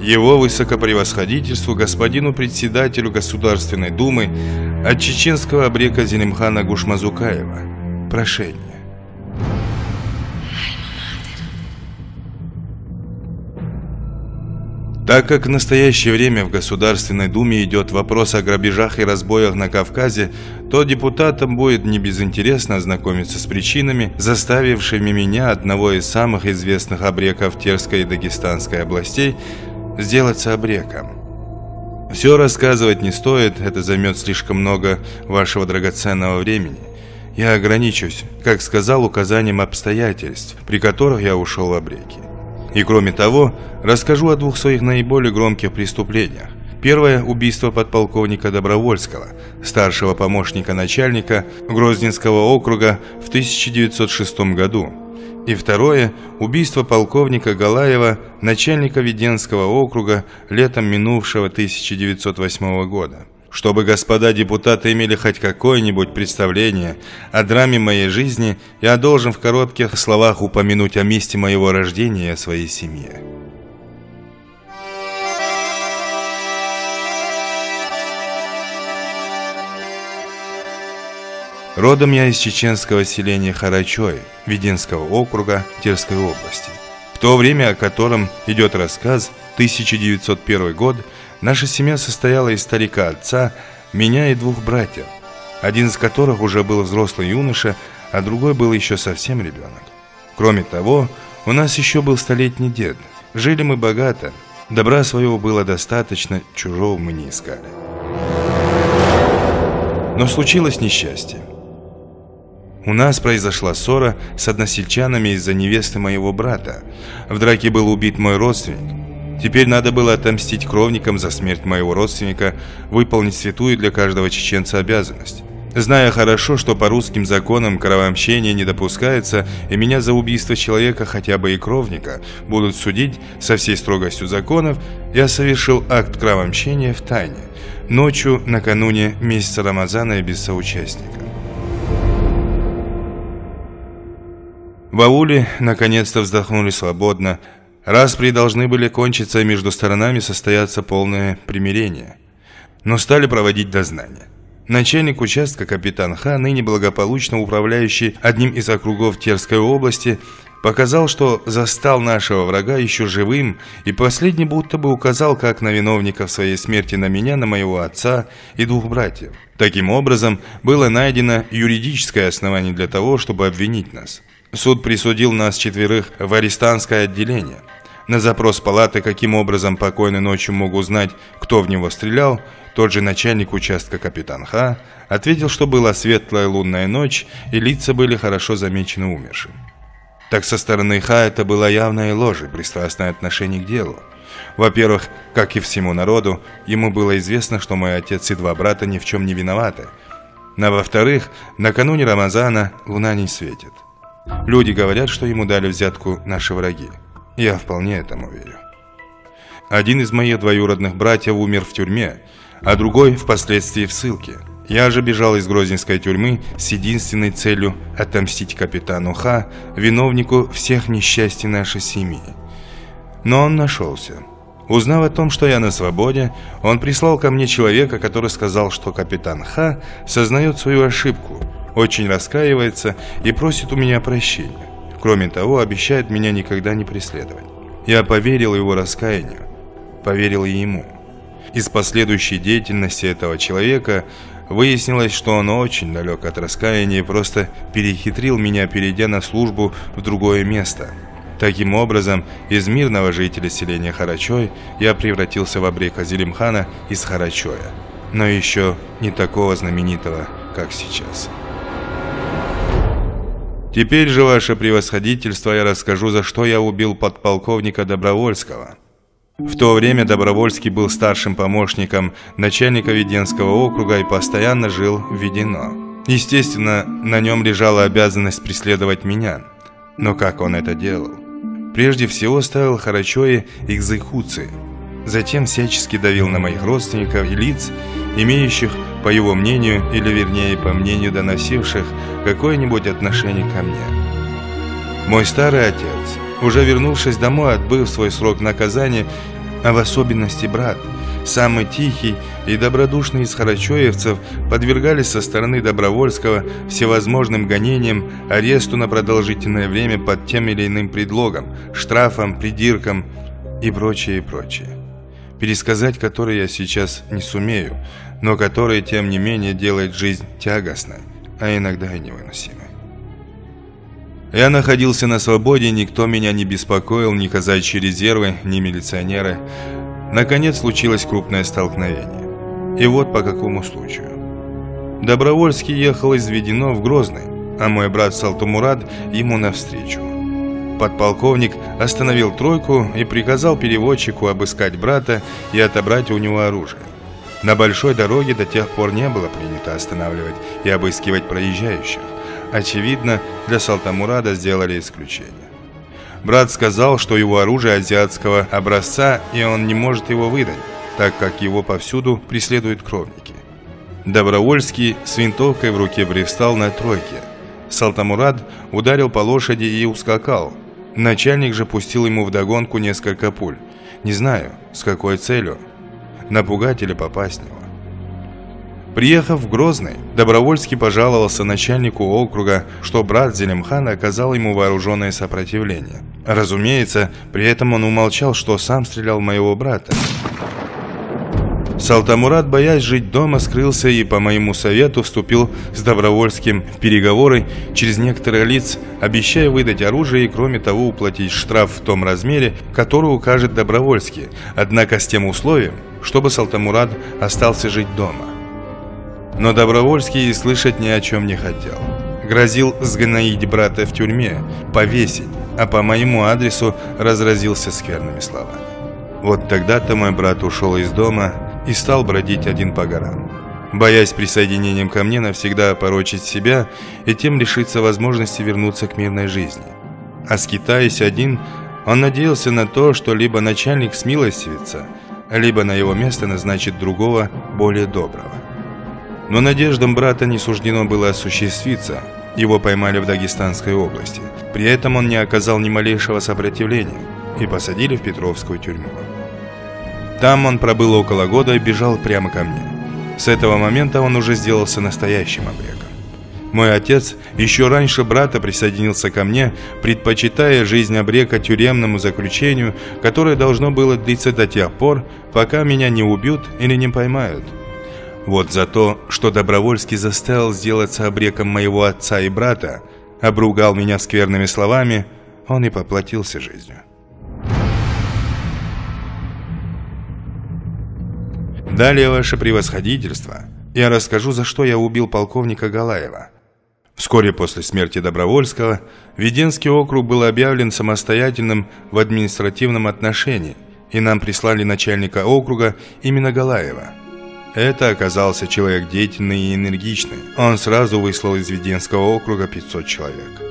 Его высокопревосходительству господину председателю Государственной Думы от чеченского абрека Зелимхана Гушмазукаева. Прошение. Так как в настоящее время в Государственной Думе идет вопрос о грабежах и разбоях на Кавказе, то депутатам будет небезынтересно ознакомиться с причинами, заставившими меня, одного из самых известных абреков Терской и Дагестанской областей, сделаться абреком. Все рассказывать не стоит, это займет слишком много вашего драгоценного времени. Я ограничусь, как сказал, указанием обстоятельств, при которых я ушел в абреки. И кроме того, расскажу о двух своих наиболее громких преступлениях. Первое – убийство подполковника Добровольского, старшего помощника начальника Грозненского округа в 1906 году. И второе – убийство полковника Галаева, начальника Веденского округа, летом минувшего 1908 года. Чтобы господа депутаты имели хоть какое-нибудь представление о драме моей жизни, я должен в коротких словах упомянуть о месте моего рождения и о своей семье. Родом я из чеченского селения Харачой, Веденского округа Терской области. В то время, о котором идет рассказ, 1901 год, наша семья состояла из старика отца, меня и двух братьев, один из которых уже был взрослый юноша, а другой был еще совсем ребенок. Кроме того, у нас еще был столетний дед. Жили мы богато, добра своего было достаточно, чужого мы не искали. Но случилось несчастье. У нас произошла ссора с односельчанами из-за невесты моего брата. В драке был убит мой родственник. Теперь надо было отомстить кровникам за смерть моего родственника, выполнить святую для каждого чеченца обязанность. Зная хорошо, что по русским законам кровообщение не допускается, и меня за убийство человека, хотя бы и кровника, будут судить со всей строгостью законов, я совершил акт кровообщения в тайне, ночью накануне месяца Рамазана и без соучастника. В ауле наконец-то вздохнули свободно. Распри должны были кончиться, и между сторонами состояться полное примирение. Но стали проводить дознание. Начальник участка капитан Ха, ныне благополучно управляющий одним из округов Терской области, показал, что застал нашего врага еще живым, и последний будто бы указал как на виновников своей смерти на меня, на моего отца и двух братьев. Таким образом, было найдено юридическое основание для того, чтобы обвинить нас. Суд присудил нас четверых в арестантское отделение. На запрос палаты, каким образом покойный ночью мог узнать, кто в него стрелял, тот же начальник участка капитан Ха ответил, что была светлая лунная ночь, и лица были хорошо замечены умершим. Так со стороны Ха это была явная ложь и пристрастное отношение к делу. Во-первых, как и всему народу, ему было известно, что мой отец и два брата ни в чем не виноваты. А во-вторых, накануне Рамазана луна не светит. Люди говорят, что ему дали взятку наши враги. Я вполне этому верю. Один из моих двоюродных братьев умер в тюрьме, а другой впоследствии в ссылке. Я же бежал из Грозненской тюрьмы с единственной целью отомстить капитану Ха, виновнику всех несчастий нашей семьи. Но он нашелся. Узнав о том, что я на свободе, он прислал ко мне человека, который сказал, что капитан Ха сознает свою ошибку, очень раскаивается и просит у меня прощения. Кроме того, обещает меня никогда не преследовать. Я поверил его раскаянию, поверил и ему. Из последующей деятельности этого человека выяснилось, что он очень далек от раскаяния и просто перехитрил меня, перейдя на службу в другое место. Таким образом, из мирного жителя селения Харачой я превратился в абрека Зелимхана из Харачоя, но еще не такого знаменитого, как сейчас. Теперь же, ваше превосходительство, я расскажу, за что я убил подполковника Добровольского. В то время Добровольский был старшим помощником начальника Веденского округа и постоянно жил в Ведено. Естественно, на нем лежала обязанность преследовать меня. Но как он это делал? Прежде всего ставил Харачое экзекуции. Затем всячески давил на моих родственников и лиц, имеющих, по его мнению, или вернее, по мнению доносивших, какое-нибудь отношение ко мне. Мой старый отец, уже вернувшись домой, отбыв свой срок наказания, а в особенности брат, самый тихий и добродушный из харачоевцев, подвергались со стороны Добровольского всевозможным гонениям, аресту на продолжительное время под тем или иным предлогом, штрафам, придиркам и прочее, и прочее. Пересказать которые я сейчас не сумею, но которые, тем не менее, делают жизнь тягостной, а иногда и невыносимой. Я находился на свободе, никто меня не беспокоил, ни казачьи резервы, ни милиционеры. Наконец случилось крупное столкновение. И вот по какому случаю. Добровольский ехал из Ведено в Грозный, а мой брат Салтамурад ему навстречу. Подполковник остановил тройку и приказал переводчику обыскать брата и отобрать у него оружие. На большой дороге до тех пор не было принято останавливать и обыскивать проезжающих. Очевидно, для Салтамурада сделали исключение. Брат сказал, что его оружие азиатского образца, и он не может его выдать, так как его повсюду преследуют кровники. Добровольский с винтовкой в руке привстал на тройке. Салтамурад ударил по лошади и ускакал. Начальник же пустил ему вдогонку несколько пуль. Не знаю, с какой целью. Напугать или попасть в него. Приехав в Грозный, Добровольский пожаловался начальнику округа, что брат Зелимхана оказал ему вооруженное сопротивление. Разумеется, при этом он умолчал, что сам стрелял в моего брата. Салтамурад, боясь жить дома, скрылся и по моему совету вступил с Добровольским в переговоры через некоторых лиц, обещая выдать оружие и, кроме того, уплатить штраф в том размере, который укажет Добровольский, однако с тем условием, чтобы Салтамурад остался жить дома. Но Добровольский и слышать ни о чем не хотел. Грозил сгноить брата в тюрьме, повесить, а по моему адресу разразился скверными словами. Вот тогда-то мой брат ушел из дома и стал бродить один по горам, боясь присоединением ко мне навсегда опорочить себя и тем лишиться возможности вернуться к мирной жизни. А скитаясь один, он надеялся на то, что либо начальник смилостивится, либо на его место назначит другого, более доброго. Но надеждам брата не суждено было осуществиться. Его поймали в Дагестанской области. При этом он не оказал ни малейшего сопротивления и посадили в Петровскую тюрьму. Там он пробыл около года и бежал прямо ко мне. С этого момента он уже сделался настоящим обреком. Мой отец еще раньше брата присоединился ко мне, предпочитая жизнь обрека тюремному заключению, которое должно было длиться до тех пор, пока меня не убьют или не поймают. Вот за то, что Добровольский заставил сделаться обреком моего отца и брата, обругал меня скверными словами, он и поплатился жизнью. Далее, ваше превосходительство, я расскажу, за что я убил полковника Галаева. Вскоре после смерти Добровольского Веденский округ был объявлен самостоятельным в административном отношении, и нам прислали начальника округа именно Галаева. Это оказался человек деятельный и энергичный. Он сразу выслал из Веденского округа 500 человек.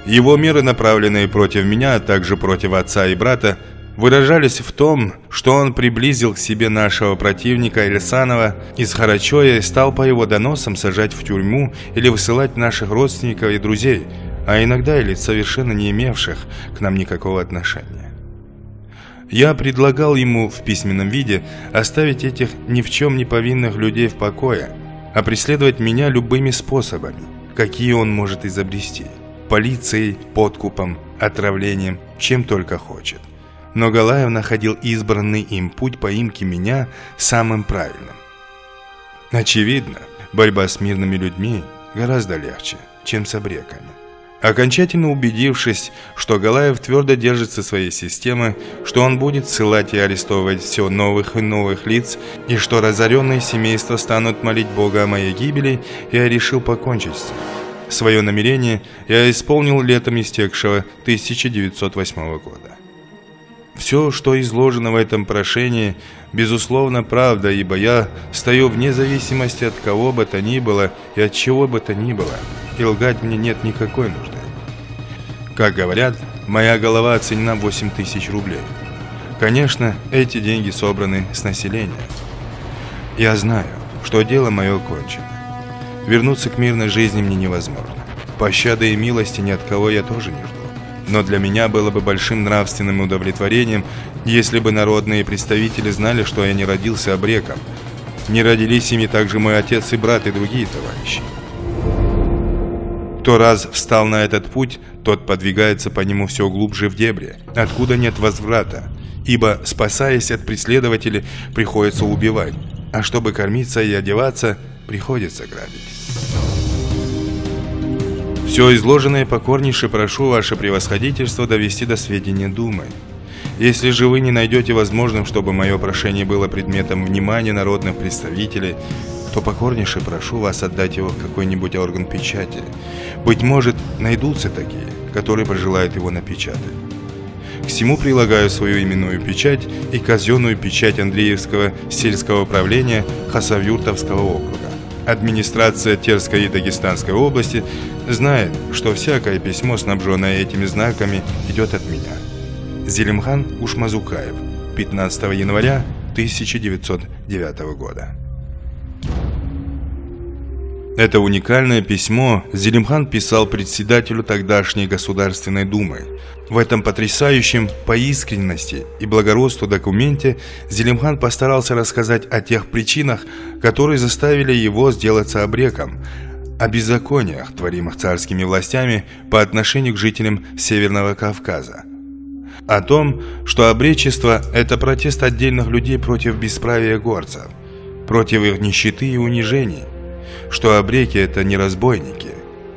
Его меры, направленные против меня, а также против отца и брата, выражались в том, что он приблизил к себе нашего противника Ильсанова из Харачоя и стал по его доносам сажать в тюрьму или высылать наших родственников и друзей, а иногда и лиц, совершенно не имевших к нам никакого отношения. Я предлагал ему в письменном виде оставить этих ни в чем не повинных людей в покое, а преследовать меня любыми способами, какие он может изобрести: полицией, подкупом, отравлением, чем только хочет. Но Галаев находил избранный им путь поимки меня самым правильным. Очевидно, борьба с мирными людьми гораздо легче, чем с обреками. Окончательно убедившись, что Галаев твердо держится своей системы, что он будет ссылать и арестовывать все новых и новых лиц, и что разоренные семейства станут молить Бога о моей гибели, я решил покончить с ним. Свое намерение я исполнил летом истекшего 1908 года. Все, что изложено в этом прошении, безусловно, правда, ибо я стою вне зависимости от кого бы то ни было и от чего бы то ни было, и лгать мне нет никакой нужды. Как говорят, моя голова оценена в 8000 рублей. Конечно, эти деньги собраны с населения. Я знаю, что дело мое кончено. Вернуться к мирной жизни мне невозможно. Пощады и милости ни от кого я тоже не жду. Но для меня было бы большим нравственным удовлетворением, если бы народные представители знали, что я не родился абреком. Не родились ими также мой отец и брат и другие товарищи. Кто раз встал на этот путь, тот подвигается по нему все глубже в дебри, откуда нет возврата, ибо, спасаясь от преследователей, приходится убивать, а чтобы кормиться и одеваться, приходится грабить. Все изложенное покорнейше прошу ваше превосходительство довести до сведения Думы. Если же вы не найдете возможным, чтобы мое прошение было предметом внимания народных представителей, то покорнейше прошу вас отдать его в какой-нибудь орган печати. Быть может, найдутся такие, которые пожелают его напечатать. К всему прилагаю свою именную печать и казенную печать Андреевского сельского управления Хасавюртовского округа. Администрация Терской и Дагестанской области знает, что всякое письмо, снабженное этими знаками, идет от меня. Зелимхан Ушмазукаев, 15 января 1909 года. Это уникальное письмо Зелимхан писал председателю тогдашней Государственной Думы. В этом потрясающем по искренности и благородству документе Зелимхан постарался рассказать о тех причинах, которые заставили его сделаться абреком, о беззакониях, творимых царскими властями по отношению к жителям Северного Кавказа, о том, что обречество – это протест отдельных людей против бесправия горцев, против их нищеты и унижений, что абреки – это не разбойники,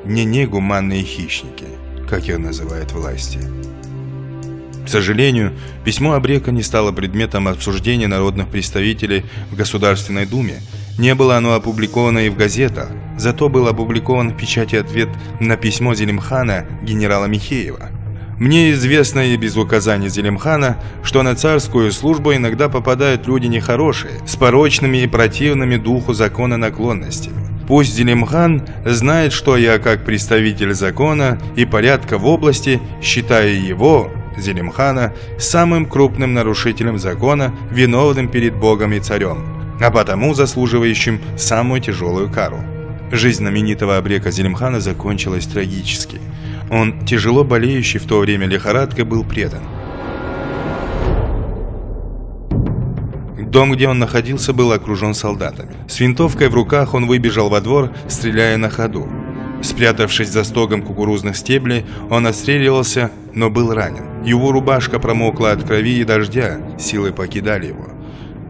не негуманные хищники, как их называют власти. К сожалению, письмо абрека не стало предметом обсуждения народных представителей в Государственной Думе. Не было оно опубликовано и в газетах, зато был опубликован в печати ответ на письмо Зелимхана генерала Михеева. Мне известно и без указания Зелимхана, что на царскую службу иногда попадают люди нехорошие, с порочными и противными духу закона наклонностями. Пусть Зелимхан знает, что я, как представитель закона и порядка в области, считаю его, Зелимхана, самым крупным нарушителем закона, виновным перед Богом и царем, а потому заслуживающим самую тяжелую кару. Жизнь знаменитого абрека Зелимхана закончилась трагически. Он, тяжело болеющий в то время лихорадкой, был предан. Дом, где он находился, был окружен солдатами. С винтовкой в руках он выбежал во двор, стреляя на ходу. Спрятавшись за стогом кукурузных стеблей, он отстреливался, но был ранен. Его рубашка промокла от крови и дождя, силы покидали его.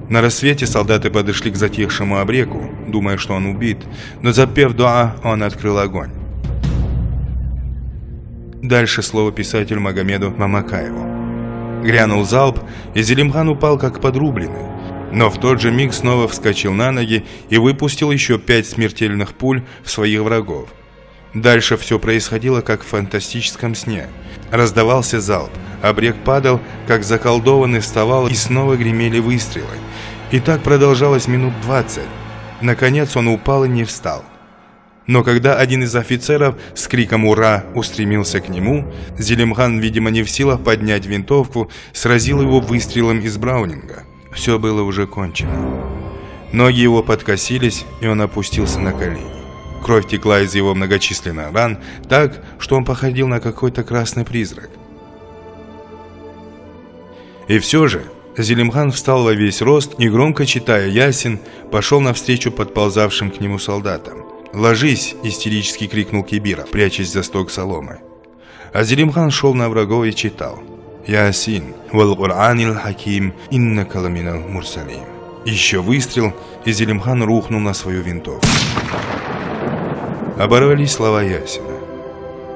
На рассвете солдаты подошли к затихшему абреку, думая, что он убит, но, запев дуа, он открыл огонь. Дальше слово писателю Магомеду Мамакаеву. Грянул залп, и Зелимхан упал как подрубленный. Но в тот же миг снова вскочил на ноги и выпустил еще 5 смертельных пуль в своих врагов. Дальше все происходило, как в фантастическом сне. Раздавался залп, абрек падал, как заколдованный, вставал, и снова гремели выстрелы. И так продолжалось минут 20. Наконец он упал и не встал. Но когда один из офицеров с криком «Ура!» устремился к нему, Зелимхан, видимо, не в силах поднять винтовку, сразил его выстрелом из браунинга. Все было уже кончено. Ноги его подкосились, и он опустился на колени. Кровь текла из его многочисленных ран так, что он походил на какой-то красный призрак. И все же Зелимхан встал во весь рост и, громко читая ясин, пошел навстречу подползавшим к нему солдатам. «Ложись!» – истерически крикнул Кибира, прячась за стог соломы. А Зелимхан шел на врагов и читал: «Ясин, вал Куранил Хаким, иннака ламинал мурсалим». Еще выстрел, и Зелимхан рухнул на свою винтовку. Оборвались слова ясина.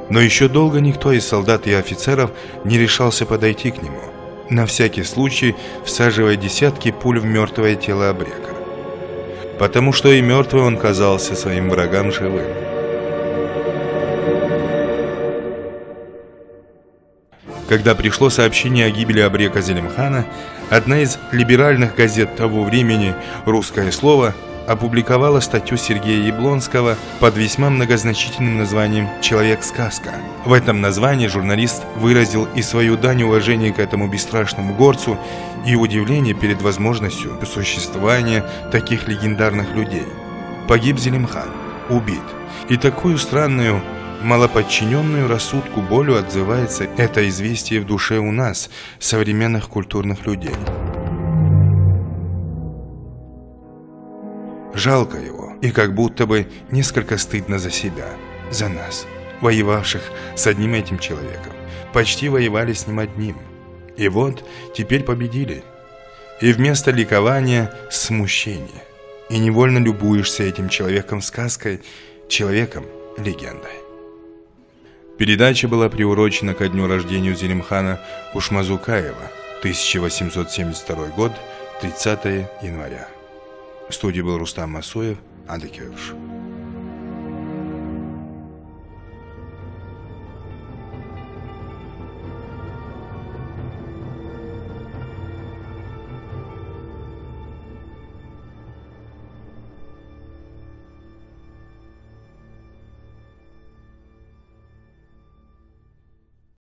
Но еще долго никто из солдат и офицеров не решался подойти к нему, на всякий случай всаживая десятки пуль в мертвое тело абрека, потому что и мертвый он казался своим врагам живым. Когда пришло сообщение о гибели абрека Зелимхана, одна из либеральных газет того времени, «Русское слово», опубликовала статью Сергея Яблонского под весьма многозначительным названием «Человек-сказка». В этом названии журналист выразил и свою дань уважения к этому бесстрашному горцу, и удивление перед возможностью существования таких легендарных людей. Погиб Зелимхан, убит. И такую странную малоподчиненную рассудку болью отзывается это известие в душе у нас, современных культурных людей. Жалко его, и как будто бы несколько стыдно за себя, за нас, воевавших с одним этим человеком. Почти воевали с ним одним. И вот теперь победили. И вместо ликования – смущение. И невольно любуешься этим человеком-сказкой, человеком-легендой. Передача была приурочена ко дню рождения Зелимхана Кушмазукаева, 1872 год, 30 января. В студии был Рустам Масуев, Андекевич.